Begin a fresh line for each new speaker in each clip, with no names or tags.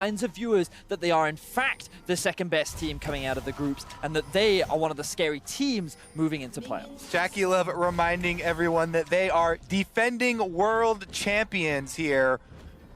minds of viewers that they are in fact the second best team coming out of the groups and that they are one of the scary teams moving into playoffs.
Jackie Love reminding everyone that they are defending world champions here,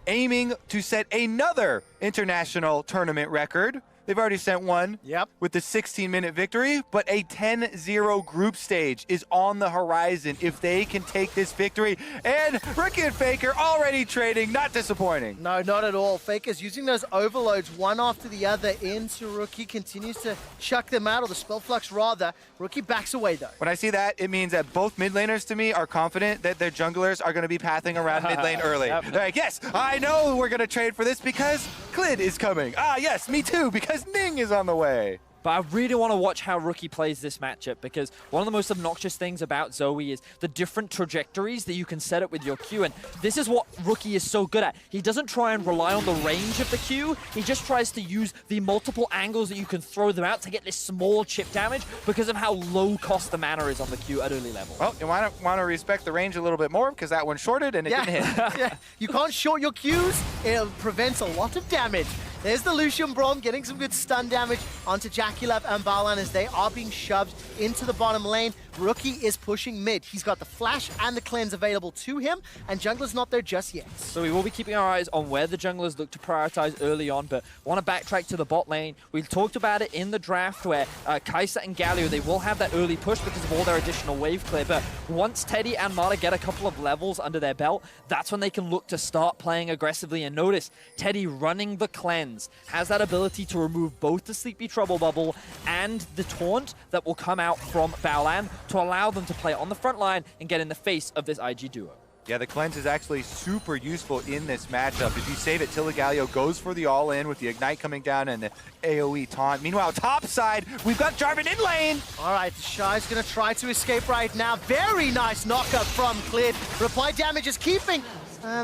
aiming to set another international tournament record. They've already sent one with the 16-minute victory, but a 10-0 group stage is on the horizon if they can take this victory. And Rookie and Faker already trading, not disappointing.
No, not at all. Faker's using those overloads one after the other into Rookie, continues to chuck them out, or the Spell Flux rather. Rookie backs away though.
When I see that, it means that both mid laners to me are confident that their junglers are going to be pathing around mid lane early. They're like, yes, I know we're going to trade for this because Clid is coming. Ah, yes, me too, because Ning is on the way.
But I really want to watch how Rookie plays this matchup, because one of the most obnoxious things about Zoe is the different trajectories that you can set up with your Q, and this is what Rookie is so good at. He doesn't try and rely on the range of the Q, he just tries to use the multiple angles that you can throw them out to get this small chip damage because of how low cost the mana is on the Q at early level.
Well, you want to respect the range a little bit more because that one shorted and it didn't hit.
Yeah, you can't short your Qs, it prevents a lot of damage. There's the Lucian Braum getting some good stun damage onto Jackie Love and Baolan as they are being shoved into the bottom lane. Rookie is pushing mid. He's got the flash and the cleanse available to him, and jungler's not there just yet.
So we will be keeping our eyes on where the junglers look to prioritize early on, but want to backtrack to the bot lane. We talked about it in the draft where Kai'Sa and Galio, they will have that early push because of all their additional wave clear, but once Teddy and Mata get a couple of levels under their belt, that's when they can look to start playing aggressively. And notice, Teddy running the cleanse has that ability to remove both the Sleepy Trouble Bubble and the taunt that will come out from Baolan to allow them to play on the front line and get in the face of this IG duo.
Yeah, the cleanse is actually super useful in this matchup. If you save it, Tiligalio goes for the all-in with the Ignite coming down and the AoE taunt. Meanwhile, top side, we've got Jarvan in lane.
All right, Shy's going to try to escape right now. Very nice knockup from Clid. Reply damage is keeping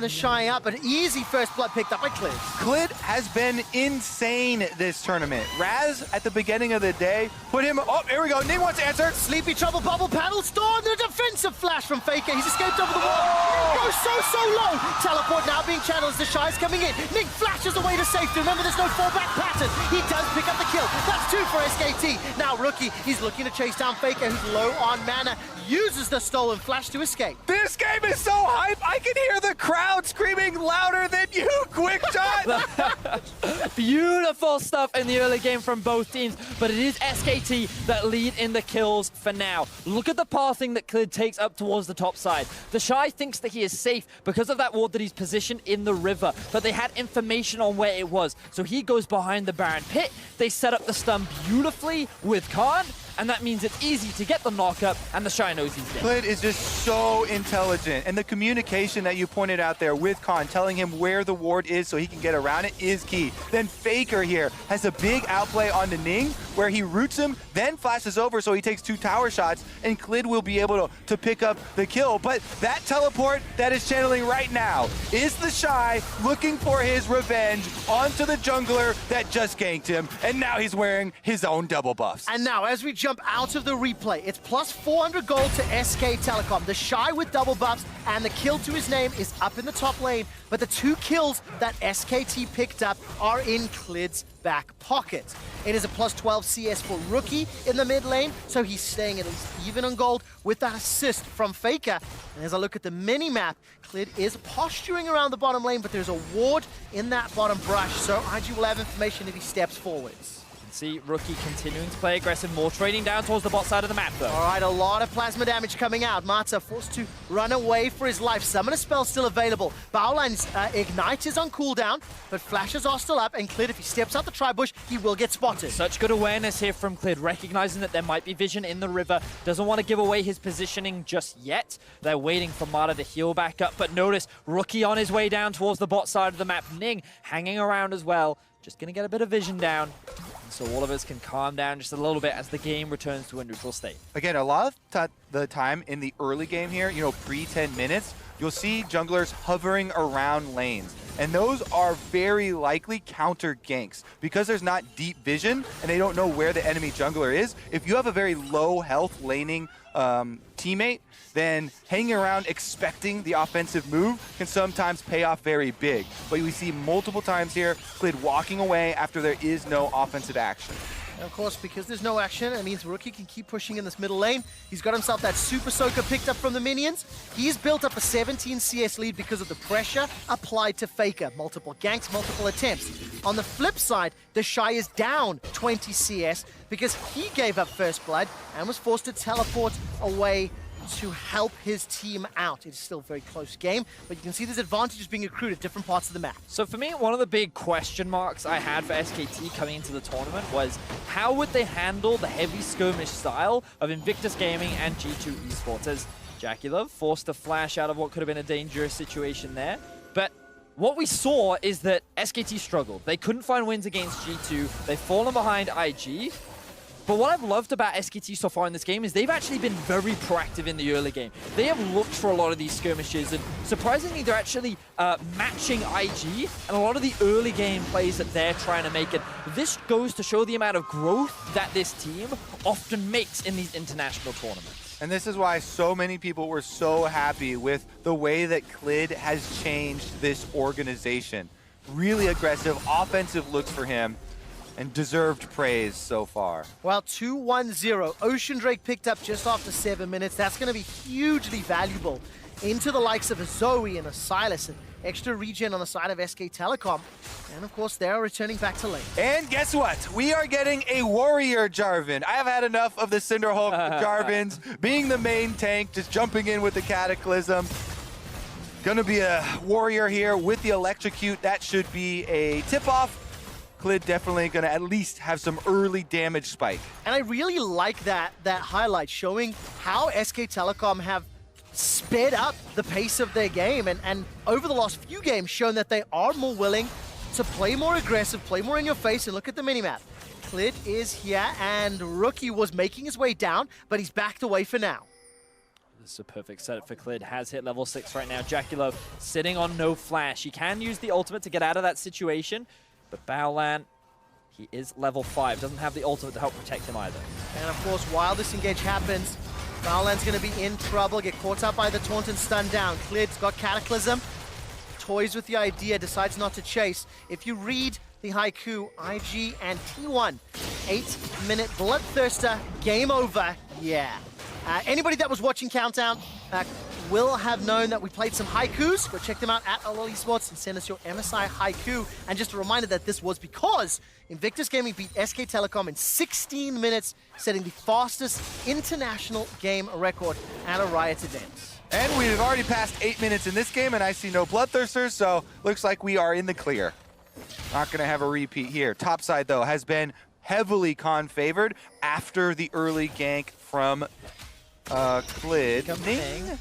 the Shy up, but easy first blood picked up by Clid.
Clid has been insane this tournament. Raz, at the beginning of the day, put him... Oh, here we go. Ning wants to answer.
Sleepy Trouble Bubble Paddle Storm. The defensive flash from Faker. He's escaped over the wall. Ning goes so low. Teleport now being channeled as the Shy's coming in. Ning flashes away to safety. Remember, there's no fallback pattern. He does pick up the kill. That's 2 for SKT. Now Rookie, he's looking to chase down Faker, who's low on mana. Uses the stolen flash to escape.
This game is so hype. I can hear the crowd screaming louder than you. Quick shot.
Beautiful stuff in the early game from both teams, but it is SKT that lead in the kills for now. Look at the pathing that Clid takes up towards the top side. The Shy thinks that he is safe because of that ward that he's positioned in the river, but they had information on where it was. So he goes behind the Baron Pit. They set up the stun beautifully with Khan, and that means it's easy to get the knockup, and the Shy knows he's dead.
Clid is just so intelligent, and the communication that you pointed out there with Khan, telling him where the ward is so he can get around it, is key. Then Faker here has a big outplay on the Ning, where he roots him, then flashes over so he takes 2 tower shots, and Clid will be able to pick up the kill. But that teleport that is channeling right now is the Shy looking for his revenge onto the jungler that just ganked him, and now he's wearing his own double buffs.
And now, as we jump out of the replay, it's plus 400 gold to SK Telecom. The Shy with double buffs, and the kill to his name is up in the top lane, but the 2 kills that SKT picked up are in Clid's back pocket. It is a plus 12 CS for Rookie in the mid lane, so he's staying at least even on gold with that assist from Faker. And as I look at the mini-map, Clid is posturing around the bottom lane, but there's a ward in that bottom brush, so IG will have information if he steps forwards.
See Rookie continuing to play aggressive, more trading down towards the bot side of the map though.
All right, a lot of plasma damage coming out. Mata forced to run away for his life. Summoner spell still available. Baolan's Ignite is on cooldown, but flashes are still up, and Clid, if he steps out the tri-bush, he will get spotted.
Such good awareness here from Clid, recognizing that there might be vision in the river. Doesn't want to give away his positioning just yet. They're waiting for Mata to heal back up, but notice Rookie on his way down towards the bot side of the map. Ning hanging around as well. Just going to get a bit of vision down, so all of us can calm down just a little bit as the game returns to a neutral state.
Again, a lot of the time in the early game here, you know, pre 10 minutes, you'll see junglers hovering around lanes. And those are very likely counter ganks because there's not deep vision and they don't know where the enemy jungler is. If you have a very low health laning teammate, then hanging around expecting the offensive move can sometimes pay off very big. But we see multiple times here, Clid walking away after there is no offensive action.
And of course, because there's no action, it means Rookie can keep pushing in this middle lane. He's got himself that Super Soaker picked up from the minions. He's built up a 17 CS lead because of the pressure applied to Faker. Multiple ganks, multiple attempts. On the flip side, the Shy is down 20 CS because he gave up first blood and was forced to teleport away to help his team out. It's still a very close game, but you can see there's advantages being accrued at different parts of the map.
So for me, one of the big question marks I had for SKT coming into the tournament was how would they handle the heavy skirmish style of Invictus Gaming and G2 Esports, as JackeyLove forced a flash out of what could have been a dangerous situation there. But what we saw is that SKT struggled. They couldn't find wins against G2. They've fallen behind IG. But what I've loved about SKT so far in this game is they've actually been very proactive in the early game. They have looked for a lot of these skirmishes, and surprisingly, they're actually matching IG and a lot of the early game plays that they're trying to make. And this goes to show the amount of growth that this team often makes in these international tournaments.
And this is why so many people were so happy with the way that Clid has changed this organization. Really aggressive, offensive looks for him. And deserved praise so far.
Well, 2-1-0. Ocean Drake picked up just after 7 minutes. That's going to be hugely valuable into the likes of a Zoe and a Silas, and extra regen on the side of SK Telecom. And of course, they're returning back to lane.
And guess what? We are getting a warrior Jarvan. I have had enough of the Cinderhulk Jarvans being the main tank, just jumping in with the Cataclysm. Gonna be a warrior here with the Electrocute. That should be a tip-off. Clid definitely going to at least have some early damage spike.
And I really like that highlight showing how SK Telecom have sped up the pace of their game and over the last few games shown that they are more willing to play more aggressive, play more in your face, and look at the minimap. Clid is here and Rookie was making his way down, but he's backed away for now.
This is a perfect setup for Clid. Has hit level 6 right now. JackeyLove sitting on no flash. He can use the ultimate to get out of that situation. But Baolan, he is level 5. Doesn't have the ultimate to help protect him either.
And of course, while this engage happens, Baolan's going to be in trouble, get caught up by the taunt and stunned down. Clid's got Cataclysm, toys with the idea, decides not to chase. If you read the haiku, IG and T1, 8-minute Bloodthirster, game over, yeah. Anybody that was watching Countdown will have known that we played some haikus. Go check them out at LOL Esports and send us your MSI haiku. And just a reminder that this was because Invictus Gaming beat SK Telecom in 16 minutes, setting the fastest international game record at a Riot event.
And we've already passed 8 minutes in this game, and I see no Bloodthirsters, so looks like we are in the clear. Not going to have a repeat here. Topside, though, has been heavily Con favored after the early gank from Clid. Ning?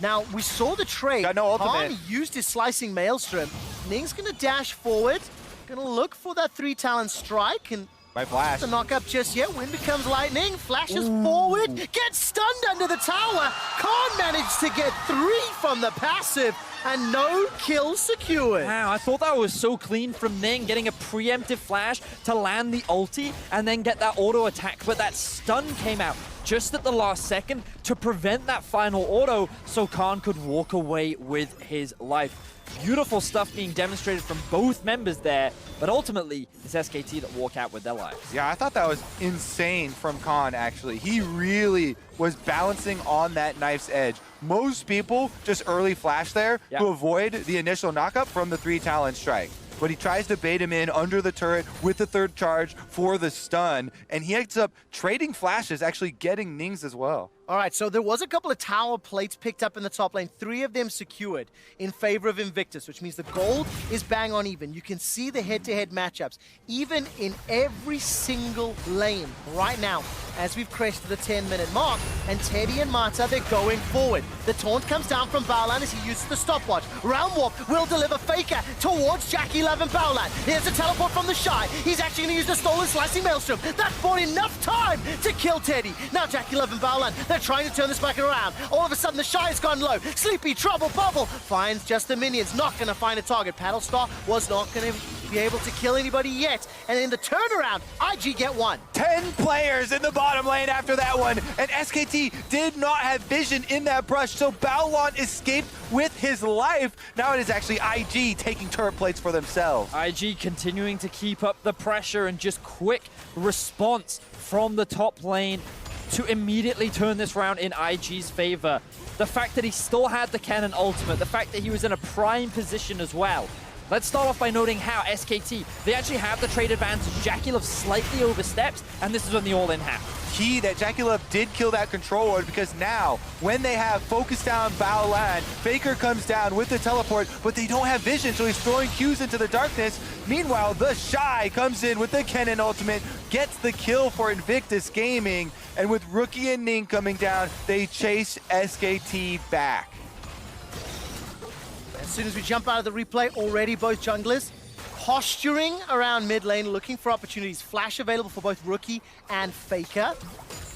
Now, we saw the trade.
Got no ultimate.
Khan used his Slicing Maelstrom. Ning's going to dash forward, going to look for that 3-talent strike, and
my flash.
The knock up just yet. Wind becomes lightning, flashes forward, gets stunned under the tower. Khan managed to get 3 from the passive, and no kill secured.
Wow, I thought that was so clean from Ning, getting a preemptive flash to land the ulti and then get that auto attack, but that stun came out just at the last second to prevent that final auto so Khan could walk away with his life. Beautiful stuff being demonstrated from both members there, but ultimately it's SKT that walk out with their lives.
Yeah, I thought that was insane from Khan, actually. He really was balancing on that knife's edge. Most people just early flash there to avoid the initial knockup from the 3-talent strike. But he tries to bait him in under the turret with the 3rd charge for the stun, and he ends up trading flashes, actually getting Nings as well.
All right, so there was a couple of tower plates picked up in the top lane, 3 of them secured in favor of Invictus, which means the gold is bang on even. You can see the head-to-head matchups, even in every single lane right now, as we've crested the 10-minute mark, and Teddy and Mata, they're going forward. The taunt comes down from Baolan as he uses the stopwatch. Realm Warp will deliver Faker towards JackeyLove and Baolan. Here's a teleport from the Shy. He's actually going to use the stolen Slicing Maelstrom. That's bought enough time to kill Teddy. Now JackeyLove and Baolan, They're trying to turn this back around. All of a sudden, the Shy has gone low. Sleepy Trouble Bubble finds just the minions. Not going to find a target. Paddlestar was not going to be able to kill anybody yet. And in the turnaround, IG get one.
10 players in the bottom lane after that one, and SKT did not have vision in that brush, so Baolan escaped with his life. Now it is actually IG taking turret plates for themselves.
IG continuing to keep up the pressure and just quick response from the top lane to immediately turn this round in IG's favor. The fact that he still had the cannon ultimate, the fact that he was in a prime position as well. Let's start off by noting how SKT, they actually have the trade advantage. JackeyLove slightly oversteps, and this is when the all-in happens.
Key that JackeyLove did kill that control ward, because now when they have focus down Baolan, Faker comes down with the teleport, but they don't have vision, so he's throwing Qs into the darkness. Meanwhile, the Shy comes in with the cannon ultimate, gets the kill for Invictus Gaming, and with Rookie and Ning coming down, they chase SKT back.
As soon as we jump out of the replay, already both junglers posturing around mid lane, looking for opportunities. Flash available for both Rookie and Faker.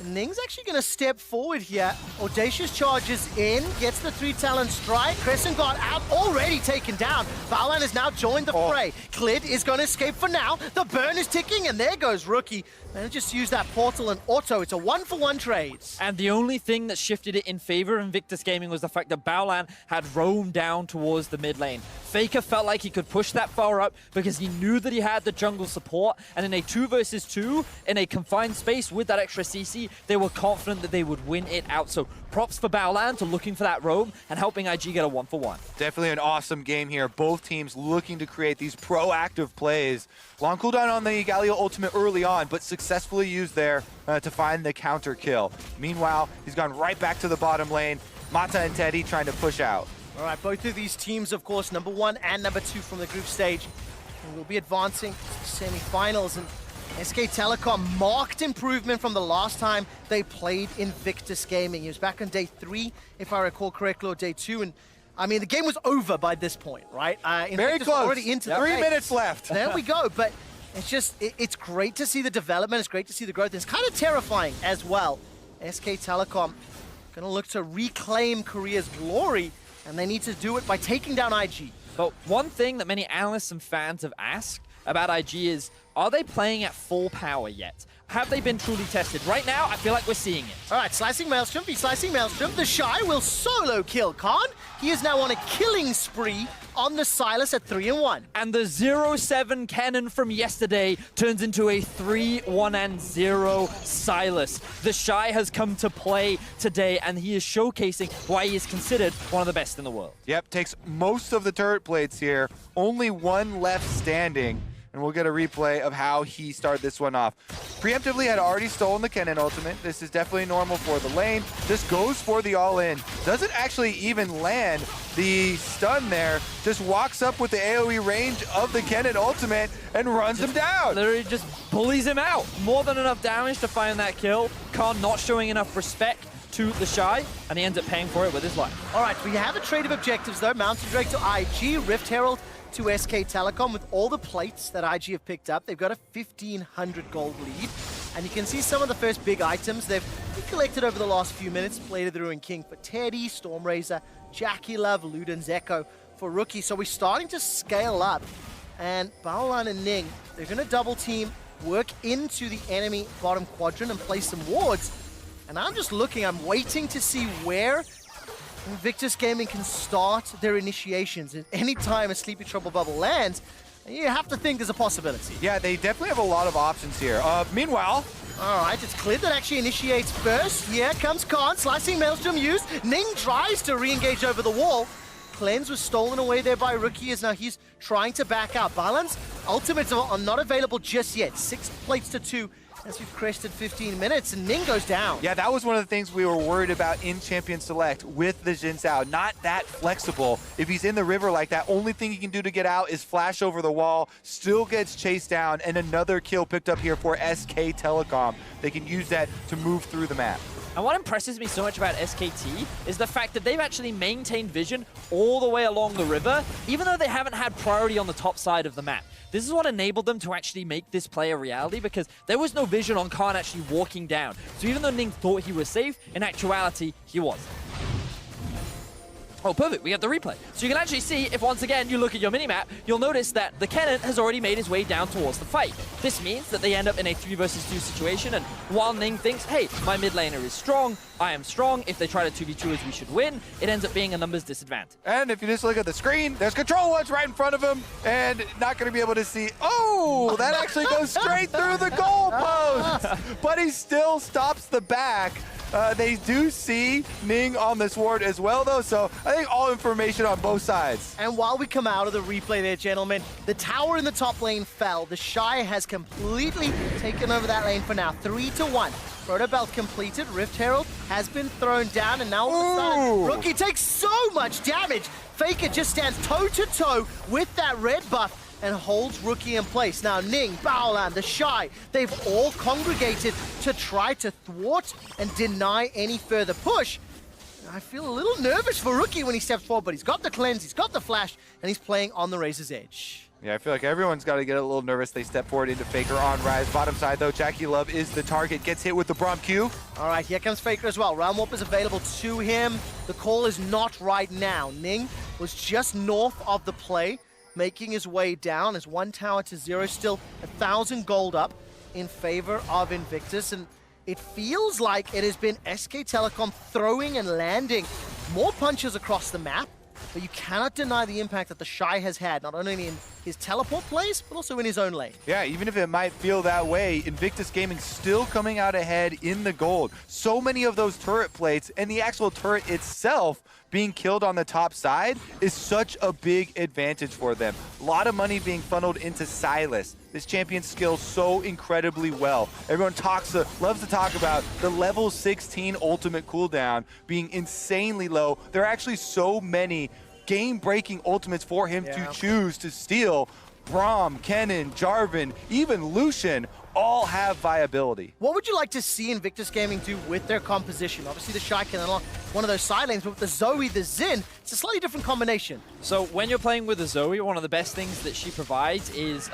Ning's actually going to step forward here. Audacious charges in, gets the 3-talent strike. Crescent Guard out, already taken down. Baolan has now joined the fray. Clid is going to escape for now. The burn is ticking, and there goes Rookie. And just use that portal and auto. It's a 1-for-1 trade.
And the only thing that shifted it in favor of Invictus Gaming was the fact that Baolan had roamed down towards the mid lane. Faker felt like he could push that far up because he knew that he had the jungle support, and in a 2 versus 2, in a confined space with that extra CC, they were confident that they would win it out. So props for Baolan to looking for that roam and helping IG get a 1-for-1.
Definitely an awesome game here. Both teams looking to create these proactive plays. Long cooldown on the Galio ultimate early on, but successfully used there to find the counter kill. Meanwhile, he's gone right back to the bottom lane. Mata and Teddy trying to push out.
All right, both of these teams, of course, number 1 and number 2 from the group stage, and will be advancing to the semifinals. And SK Telecom marked improvement from the last time they played Invictus Gaming. He was back on day 3, if I recall correctly, or day 2, and I mean, the game was over by this point, right?
Very close.
Already into the
3
race.
minutes left.
There we go, but it's just, it's great to see the development, it's great to see the growth. It's kind of terrifying as well. SK Telecom gonna look to reclaim Korea's glory, and they need to do it by taking down IG.
But one thing that many analysts and fans have asked about IG is, are they playing at full power yet? Have they been truly tested? Right now, I feel like we're seeing it.
All right, Slicing Maelstrom, Slicing Maelstrom. The Shy will solo kill Khan. He is now on a killing spree on the Sylas at 3-1.
And the 0-7 cannon from yesterday turns into a 3-1-0 Sylas. The Shy has come to play today, and he is showcasing why he is considered one of the best in the world.
Yep, takes most of the turret plates here. Only one left standing. And we'll get a replay of how he started this one off. Preemptively had already stolen the cannon ultimate. This is definitely normal for the lane. Just goes for the all-in. Doesn't actually even land the stun there. Just walks up with the AoE range of the cannon ultimate and runs him down.
Literally just bullies him out. More than enough damage to find that kill. Khan not showing enough respect to the Shy, and he ends up paying for it with his life.
All right, we have a trade of objectives though. Mountain Drake to IG, Rift Herald to SK Telecom. With all the plates that IG have picked up, they've got a 1,500 gold lead. And you can see some of the first big items they've collected over the last few minutes. Blade of the Ruined King for Teddy, Stormrazor, JackeyLove, Luden's Echo for Rookie. So we're starting to scale up. And Baolan and Ning, they're going to double team, work into the enemy bottom quadrant and place some wards. And I'm just looking, I'm waiting to see where Invictus Gaming can start their initiations. And anytime a Sleepy Trouble Bubble lands, you have to think there's a possibility.
Yeah, they definitely have a lot of options here. Meanwhile,
all right, it's Clid that actually initiates first. Here comes Khan, Slicing Maelstrom used. Ning tries to re-engage over the wall. Cleanse was stolen away there by Rookie, as now he's trying to back out. Balance ultimates are not available just yet. 6 plates to 2. As we've crested 15 minutes, and Ning goes down.
Yeah, that was one of the things we were worried about in Champion Select with the Jin Sao. Not that flexible. If he's in the river like that, only thing he can do to get out is flash over the wall, still gets chased down, and another kill picked up here for SK Telecom. They can use that to move through the map.
And what impresses me so much about SKT is the fact that they've actually maintained vision all the way along the river, even though they haven't had priority on the top side of the map. This is what enabled them to actually make this play a reality, because there was no vision on Khan actually walking down. So even though Ning thought he was safe, in actuality, he wasn't. Oh, perfect. We have the replay. So you can actually see, if once again you look at your minimap, you'll notice that the Kennen has already made his way down towards the fight. This means that they end up in a 3 versus 2 situation, and while Ning thinks, hey, my mid laner is strong, I am strong, if they try to 2v2 us, we should win, it ends up being a numbers disadvantage.
And if you just look at the screen, there's control ones right in front of him, and not going to be able to see. Oh, that actually goes straight through the goalpost, but he still stops the back. They do see Ning on this ward as well, though, so I think all information on both sides.
And while we come out of the replay there, gentlemen, the tower in the top lane fell. The Shy has completely taken over that lane for now, 3-1. Proto Belt completed, Rift Herald has been thrown down, and now all of a sudden, Rookie takes so much damage. Faker just stands toe-to-toe with that red buff and holds Rookie in place. Now Ning, Baolan, the Shy, they've all congregated to try to thwart and deny any further push. I feel a little nervous for Rookie when he steps forward, but he's got the cleanse, he's got the flash, and he's playing on the razor's edge.
Yeah, I feel like everyone's got to get a little nervous. They step forward into Faker on Rise. Bottom side, though, Jackie Love is the target. Gets hit with the Braum Q.
All right, here comes Faker as well. Realm Warp is available to him. The call is not right now. Ning was just north of the play, making his way down as 1 tower to 0, still 1,000 gold up in favor of Invictus, and it feels like it has been SK Telecom throwing and landing more punches across the map, but you cannot deny the impact that the Shy has had, not only in his teleport plays, but also in his own lane.
Yeah, even if it might feel that way, Invictus Gaming still coming out ahead in the gold. So many of those turret plates and the actual turret itself being killed on the top side is such a big advantage for them. A lot of money being funneled into Silas. This champion skills so incredibly well. Everyone loves to talk about the level 16 ultimate cooldown being insanely low. There are actually so many game-breaking ultimates for him to choose to steal. Braum, Kennen, Jarvan, even Lucian all have viability.
What would you like to see Invictus Gaming do with their composition? Obviously the Shy can unlock one of those side lanes, but with the Zoe, the Xin, it's a slightly different combination.
So when you're playing with the Zoe, one of the best things that she provides is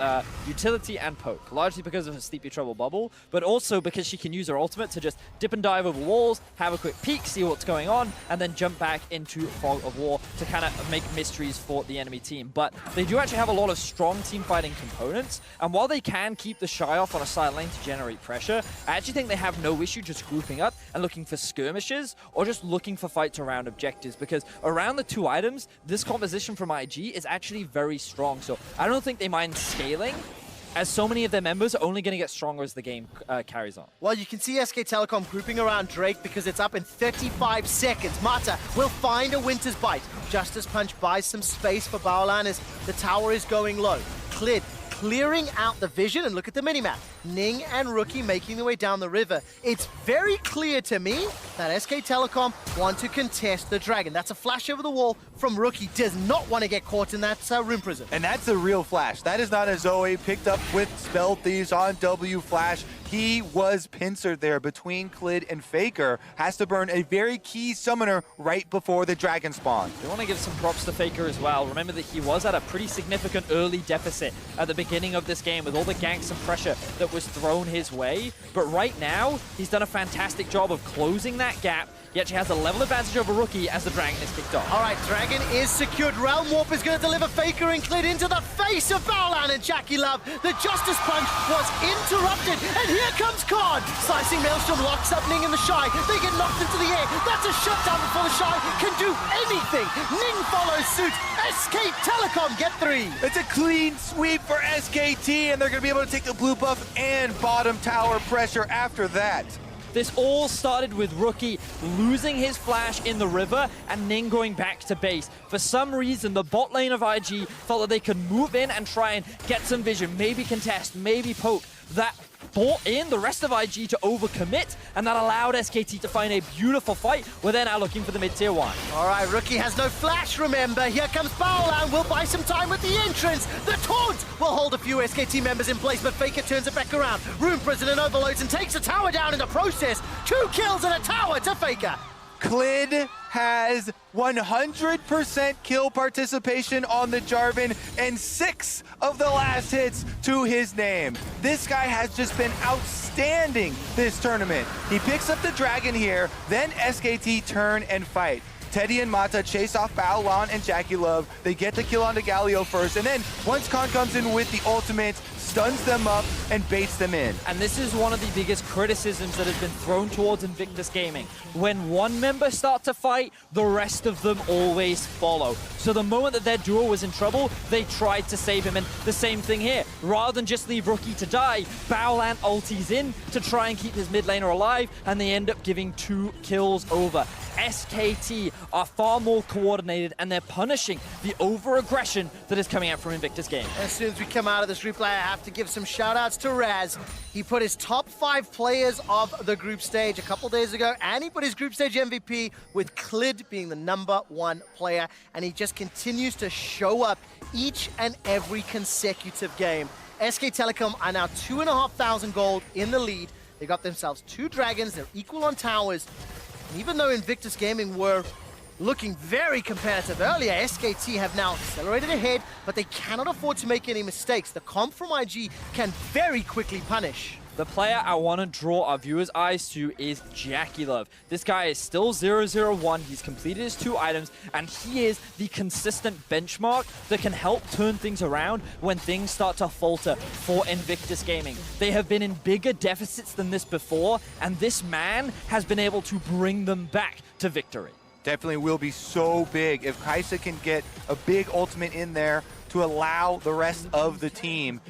utility and poke, largely because of her Sleepy Trouble bubble, but also because she can use her ultimate to just dip and dive over walls, have a quick peek, see what's going on, and then jump back into Fog of War to kind of make mysteries for the enemy team. But they do actually have a lot of strong team fighting components, and while they can keep the Shy off on a side lane to generate pressure, I actually think they have no issue just grouping up and looking for skirmishes or just looking for fights around objectives, because around the 2 items, this composition from IG is actually very strong. So I don't think they mind scaling, as so many of their members are only going to get stronger as the game carries on.
Well, you can see SK Telecom grouping around Drake because it's up in 35 seconds. Mata will find a Winter's Bite. Justice Punch buys some space for Baolan as the tower is going low. Clid clearing out the vision, and look at the minimap. Ning and Rookie making their way down the river. It's very clear to me that SK Telecom want to contest the Dragon. That's a flash over the wall from Rookie. Does not want to get caught in that room prison.
And that's a real flash. That is not a Zoe picked up with Spell Thieves on W flash. He was pincered there between Clid and Faker. Has to burn a very key summoner right before the Dragon spawn.
I want to give some props to Faker as well. Remember that he was at a pretty significant early deficit at the beginning of this game with all the ganks and pressure that was thrown his way. But right now, he's done a fantastic job of closing that gap. He actually has a level advantage over Rookie as the Dragon is kicked off.
All right, Dragon is secured. Realm Warp is going to deliver Faker and Clid into the face of Baolan and Jackie Love. The Justice Punch was interrupted, and here comes Khan. Slicing Maelstrom locks up Ning and the Shy. They get knocked into the air. That's a shutdown before the Shy can do anything. Ning follows suit. SK Telecom get 3.
It's a clean sweep for SKT, and they're going to be able to take the blue buff and bottom tower pressure after that.
This all started with Rookie losing his flash in the river and Ning going back to base. For some reason, the bot lane of IG felt that they could move in and try and get some vision, maybe contest, maybe poke. That brought in the rest of IG to overcommit, and that allowed SKT to find a beautiful fight. We're then now looking for the mid-tier 1.
All right, Rookie has no flash, remember. Here comes Baolan. We'll buy some time with the entrance. The taunt will hold a few SKT members in place, but Faker turns it back around. Room Prison and overloads and takes the tower down in the process. contest. 2 kills and a tower to Faker.
Clid has 100% kill participation on the Jarvan and 6 of the last hits to his name. This guy has just been outstanding this tournament. He picks up the dragon here, then SKT turn and fight. Teddy and Mata chase off Baolan and Jackie Love. They get the kill onto Galio first, and then once Khan comes in with the ultimate, stuns them up and baits them in.
And this is one of the biggest criticisms that has been thrown towards Invictus Gaming. When one member starts to fight, the rest of them always follow. So the moment that their duo was in trouble, they tried to save him. And the same thing here. Rather than just leave Rookie to die, Baolan ulties in to try and keep his mid laner alive, and they end up giving 2 kills over. SKT are far more coordinated, and they're punishing the over-aggression that is coming out from Invictus Gaming.
As soon as we come out of this replay, I have to give some shout-outs to Raz. He put his top 5 players of the group stage a couple days ago, and he put his group stage MVP with Clid being the #1 player, and he just continues to show up each and every consecutive game. SK Telecom are now 2,500 gold in the lead. They got themselves 2 dragons, they're equal on towers. And even though Invictus Gaming were looking very competitive earlier, SKT have now accelerated ahead, but they cannot afford to make any mistakes. The comp from IG can very quickly punish.
The player I want to draw our viewers' eyes to is Jackie Love. This guy is still 0-0-1. He's completed his 2 items, and he is the consistent benchmark that can help turn things around when things start to falter for Invictus Gaming. They have been in bigger deficits than this before, and this man has been able to bring them back to victory.
Definitely will be so big if Kaisa can get a big ultimate in there to allow the rest of the team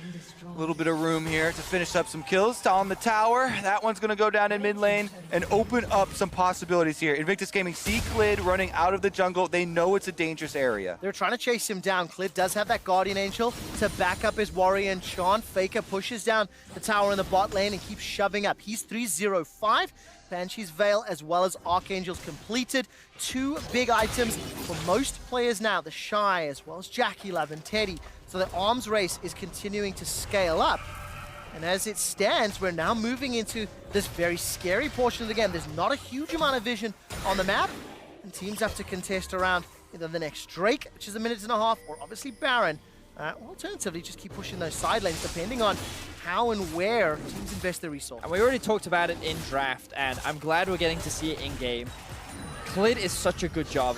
a little bit of room here to finish up some kills on the tower. That one's going to go down in mid lane and open up some possibilities here. Invictus Gaming see Clid running out of the jungle. They know it's a dangerous area.
They're trying to chase him down. Clid does have that Guardian Angel to back up his warrior and Sean. Faker pushes down the tower in the bot lane and keeps shoving up. He's 3-0-5. Banshee's Veil as well as Archangel's completed. 2 big items for most players now. The Shy as well as Jackie Love and Teddy. So the arms race is continuing to scale up. And as it stands, we're now moving into this very scary portion of the game. There's not a huge amount of vision on the map, and teams have to contest around either the next Drake, which is 1.5 minutes, or obviously Baron. Or alternatively, just keep pushing those side lanes, depending on how and where teams invest their resources.
And we already talked about it in draft, and I'm glad we're getting to see it in-game. Clid is such a good job.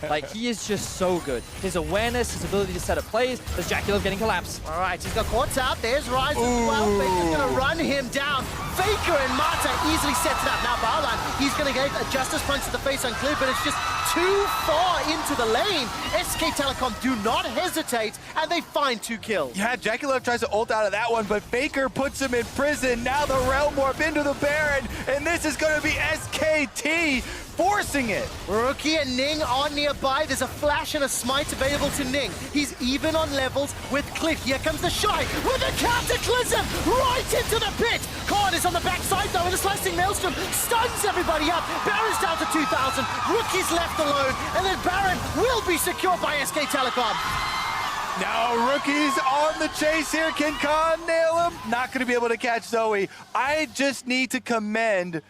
Like, he is just so good. His awareness, his ability to set up plays. There's Jackie Love getting collapsed.
All right, he's got caught out. There's Rise as well. Faker's going to run him down. Faker and Mata easily sets it up. Now Baolan, he's going to get a Justice Punch to the face on Clid, but it's just too far into the lane. SK Telecom do not hesitate, and they find 2 kills.
Yeah, Jackie Love tries to ult out of that one, but Faker puts him in prison. Now the Realm Warp into the Baron, and this is going to be SKT forcing it.
Rookie and Ning are nearby. There's a flash and a smite available to Ning. He's even on levels with Clid. Here comes the Shy with a cataclysm right into the pit. Khan is on the backside though, and the slicing maelstrom stuns everybody up. Baron's down to 2,000. Rookie's left alone, and then Baron will be secured by SK Telecom.
Now Rookie's on the chase here. Can Khan nail him? Not going to be able to catch Zoe. I just need to commend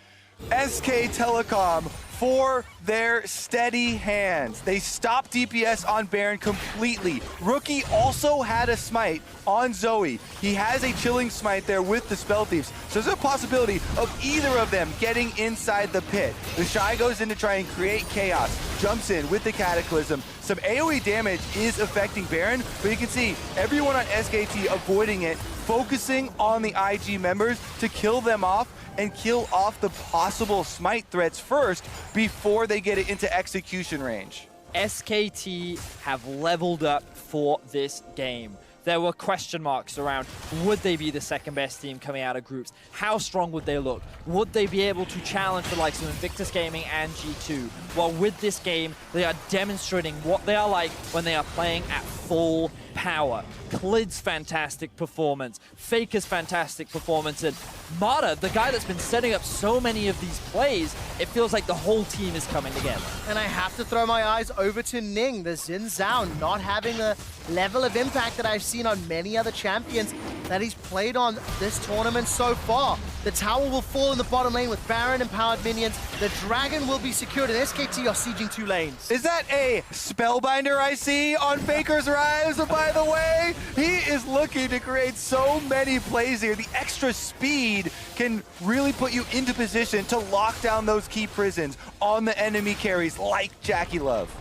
SK Telecom for their steady hands. They stopped DPS on Baron completely. Rookie also had a smite on Zoe. He has a chilling smite there with the Spell Thieves. So there's a possibility of either of them getting inside the pit. The Shy goes in to try and create chaos, jumps in with the Cataclysm. Some AoE damage is affecting Baron, but you can see everyone on SKT avoiding it, focusing on the IG members to kill them off and kill off the possible smite threats first before they get it into execution range.
SKT have leveled up for this game. There were question marks around, would they be the second best team coming out of groups? How strong would they look? Would they be able to challenge the likes of Invictus Gaming and G2? Well, with this game, they are demonstrating what they are like when they are playing at full power. Clid's fantastic performance, Faker's fantastic performance, and Mata, the guy that's been setting up so many of these plays, it feels like the whole team is coming together.
And I have to throw my eyes over to Ning, the Xin Zhao, not having the level of impact that I've seen on many other champions. that he's played on this tournament so far. The tower will fall in the bottom lane with Baron and powered minions. The dragon will be secured, and SKT are sieging 2 lanes.
Is that a spellbinder I see on Faker's Rise, by the way? He is looking to create so many plays here. The extra speed can really put you into position to lock down those key prisons on the enemy carries like Jackie Love.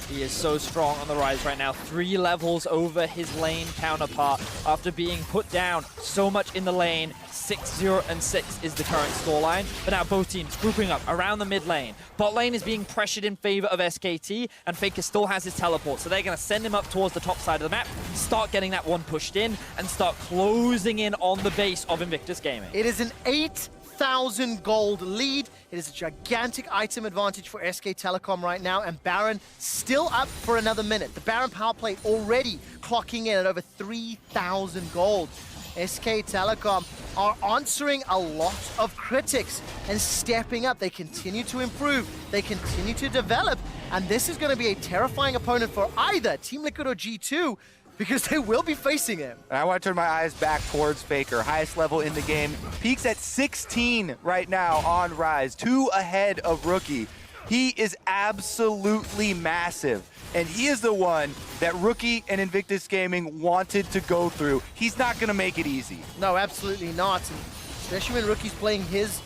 He is so strong on the rise right now, 3 levels over his lane counterpart after being put down so much in the lane. 6-0 and 6 is the current scoreline, but now both teams grouping up around the mid lane. Bot lane is being pressured in favor of SKT, and Faker still has his teleport, so they're going to send him up towards the top side of the map, start getting that one pushed in, and start closing in on the base of Invictus Gaming.
It is an 8,000 gold lead. It is a gigantic item advantage for SK Telecom right now, and Baron still up for another minute. The Baron power play already clocking in at over 3,000 gold. SK Telecom are answering a lot of critics and stepping up. They continue to improve, they continue to develop, and this is going to be a terrifying opponent for either Team Liquid or G2, because they will be facing him.
And I want to turn my eyes back towards Faker. Highest level in the game. Peaks at 16 right now on Rise. 2 ahead of Rookie. He is absolutely massive. And he is the one that Rookie and Invictus Gaming wanted to go through. He's not going to make it easy.
No, absolutely not. And especially when Rookie's playing his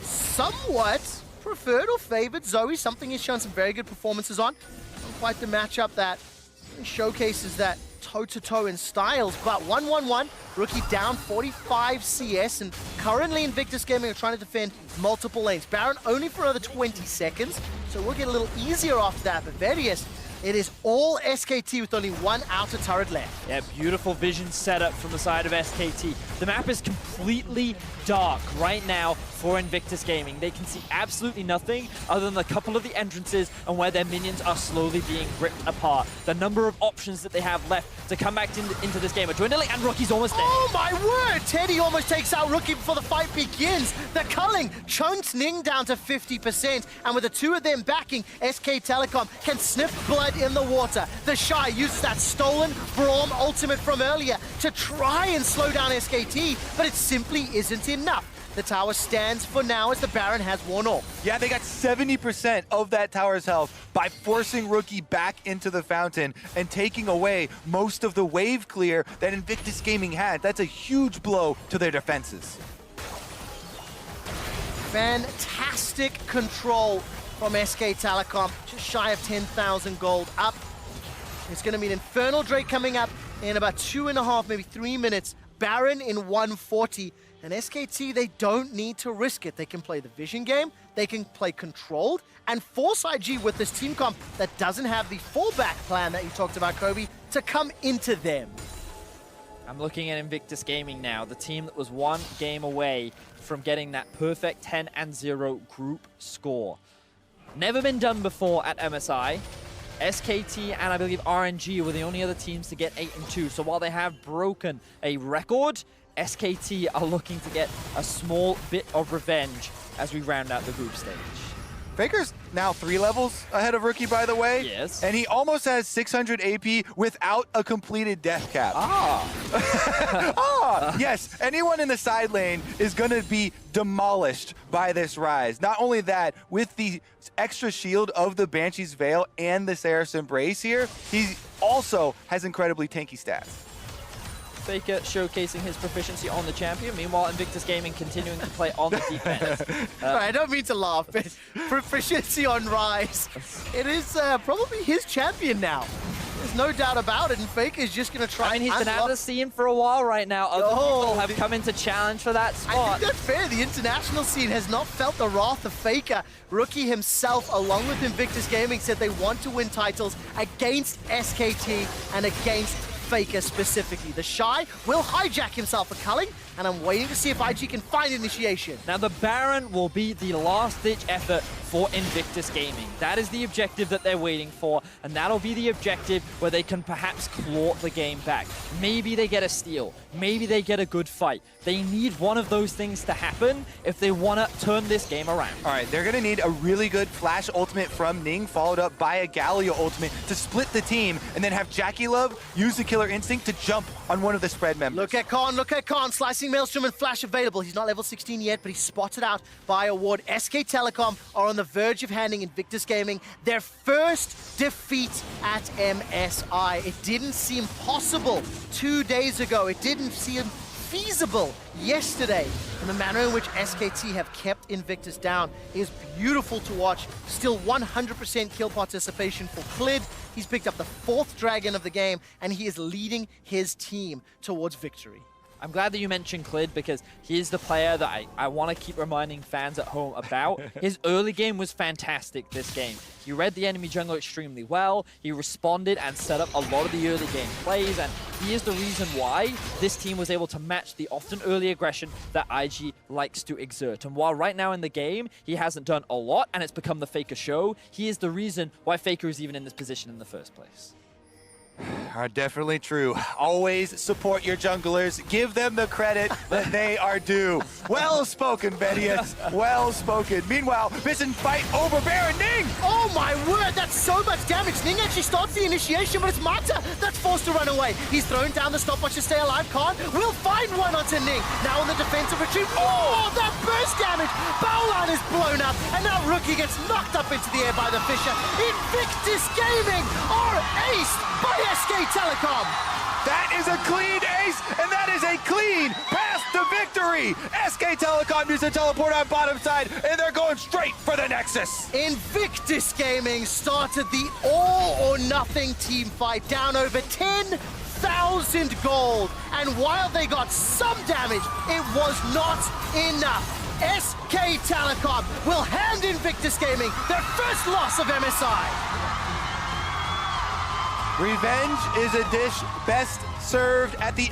somewhat preferred or favored Zoe, something he's shown some very good performances on. Not quite the matchup that showcases that toe-to-toe in styles, but 1-1-1, Rookie down 45 CS, and currently Invictus Gaming are trying to defend multiple lanes. Baron only for another 20 seconds, so we'll get a little easier after that, but Verius, it is all SKT with only 1 outer turret left.
Yeah, beautiful vision setup from the side of SKT. The map is completely dark right now for Invictus Gaming. They can see absolutely nothing other than a couple of the entrances and where their minions are slowly being ripped apart. The number of options that they have left to come back into this game are dwindling, and Rookie's almost there.
Oh my word! Teddy almost takes out Rookie before the fight begins. The culling chunks Ning down to 50%, and with the 2 of them backing, SK Telecom can sniff blood in the water. The Shy uses that stolen Braum ultimate from earlier to try and slow down SKT, but it simply isn't enough. The tower stands for now as the Baron has worn off.
Yeah, they got 70% of that tower's health by forcing Rookie back into the fountain and taking away most of the wave clear that Invictus Gaming had. That's a huge blow to their defenses.
Fantastic control from SK Telecom, just shy of 10,000 gold up. It's going to be an Infernal Drake coming up in about 2.5, maybe 3 minutes. Baron in 140. And SKT, they don't need to risk it. They can play the vision game, they can play controlled, and force IG with this team comp that doesn't have the fallback plan that you talked about, Kobe, to come into them.
I'm looking at Invictus Gaming now, the team that was 1 game away from getting that perfect 10-0 group score. Never been done before at MSI. SKT and I believe RNG were the only other teams to get 8-2. So while they have broken a record, SKT are looking to get a small bit of revenge as we round out the group stage.
Faker's now 3 levels ahead of Rookie, by the way.
Yes.
And he almost has 600 AP without a completed death cap. Yes. Anyone in the side lane is going to be demolished by this Rise. Not only that, with the extra shield of the Banshee's Veil and the Seraph's Embrace here, he also has incredibly tanky stats.
Faker showcasing his proficiency on the champion. Meanwhile, Invictus Gaming continuing to play on the defense.
Right, I don't mean to laugh, but proficiency on Rise, it is probably his champion now. There's no doubt about it, and Faker's just going to try.
I mean, he's been out of the scene for a while right now. Other people have come in to challenge for that spot.
I think that's fair. The international scene has not felt the wrath of Faker. Rookie himself, along with Invictus Gaming, said they want to win titles against SKT and against Faker specifically. The Shy will hijack himself a culling, and I'm waiting to see if IG can find initiation.
Now the Baron will be the last-ditch effort for Invictus Gaming. That is the objective that they're waiting for, and that'll be the objective where they can perhaps claw the game back. Maybe they get a steal. Maybe they get a good fight. They need one of those things to happen if they want to turn this game around.
All right, they're going to need a really good flash ultimate from Ning, followed up by a Galio ultimate to split the team, and then have Jackie Love use the kill killer instinct to jump on one of the spread members.
Look at Khan. Slicing Maelstrom and Flash available. He's not level 16 yet, but he's spotted out by a ward. SK Telecom are on the verge of handing Invictus Gaming their first defeat at MSI. It didn't seem possible 2 days ago. It didn't seem feasible yesterday. And the manner in which SKT have kept Invictus down is beautiful to watch. Still 100% kill participation for Clid. He's picked up the 4th dragon of the game, and he is leading his team towards victory.
I'm glad that you mentioned Clid because he's the player that I want to keep reminding fans at home about. His early game was fantastic this game. He read the enemy jungler extremely well. He responded and set up a lot of the early game plays, and he is the reason why this team was able to match the often early aggression that IG likes to exert. And while right now in the game, he hasn't done a lot and it's become the Faker show, he is the reason why Faker is even in this position in the first place.
Are definitely true. Always support your junglers. Give them the credit that they are due. Well spoken, Vedius. Well spoken. Meanwhile, Vision fight over Baron Ning.
Oh my word, that's so much damage. Ning actually starts the initiation, but it's Mata that's forced to run away. He's thrown down the stopwatch to stay alive. Khan will find one onto Ning. Now on the defensive retreat. Oh, that burst damage. Bowline is blown up, and now Rookie gets knocked up into the air by the Fisher. Invictus Gaming are aced by SK Telecom.
That is a clean ace, and that is a clean path to victory. SK Telecom needs to teleport on bottom side, and they're going straight for the Nexus.
Invictus Gaming started the all-or-nothing team fight down over 10,000 gold. And while they got some damage, it was not enough. SK Telecom will hand Invictus Gaming their first loss of MSI.
Revenge is a dish best served at the end.